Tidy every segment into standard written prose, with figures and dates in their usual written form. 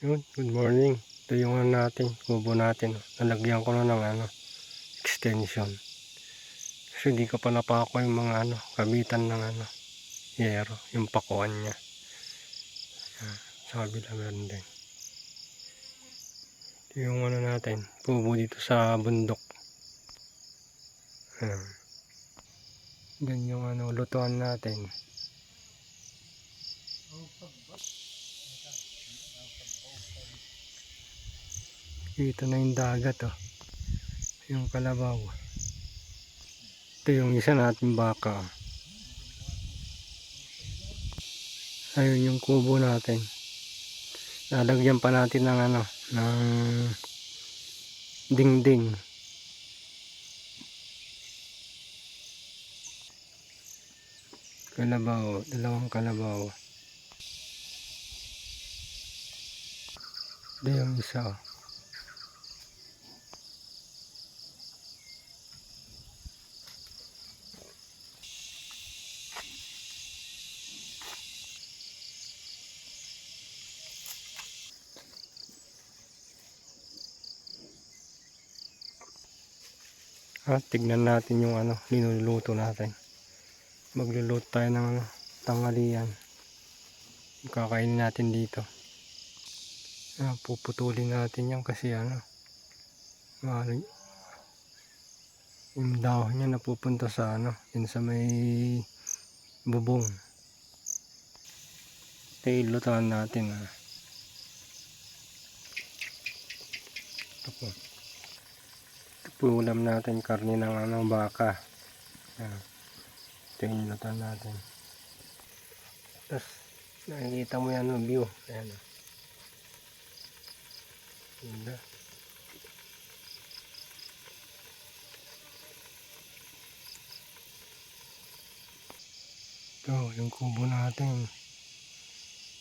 Yun, good morning. Ito yung natin, kubo natin. Nalagyan ko na ng extension. Kasi di ko pa napako yung mga kabitan ng yero, yung pakuan niya. Sa kabila meron din. Ito yung natin, kubo dito sa bundok. Yan yung lutuan natin. Ito na yung dagat, oh. Yung kalabaw. Ito yung isa natin baka. Ayun yung kubo natin. Lalagyan pa natin ng ng dingding. Kalabaw, dalawang kalabaw. Ito yung isa, oh. Tignan natin yung niluluto natin. Magluluto tayo ng tanghalian. Kakainin natin dito. Puputulin natin yan kasi yung dahon niya napupunta sa yun sa may bubong. Ilutuan natin. Ito po. Ulam natin karne ng baka. Ito yung ilutuan natin. Tapos nakikita mo yan view. Ayan. Ganda. Ito yung kubo natin.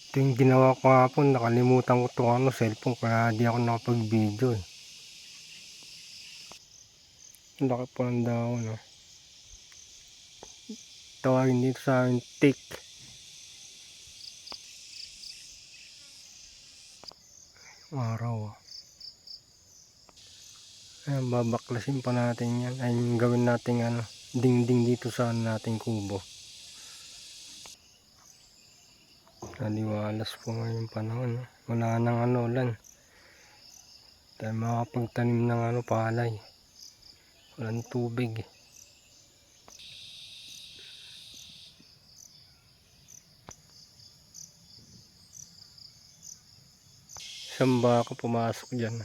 Ito yung ginawa ko hapon. Nakalimutan ko itong cellphone kaya di ako nakapag video eh. Laki po ng dahon. Tawagin dito sa akin tick. Araw. Ayan, babaklasin pa natin yan. Ay gawin natin dingding dito sa nating kubo. Kaliwalas po ngayong panahon. Wala nang ulan. Tayo makapagtanim ng palay. Walang tubig. Isang baka pumasok dyan.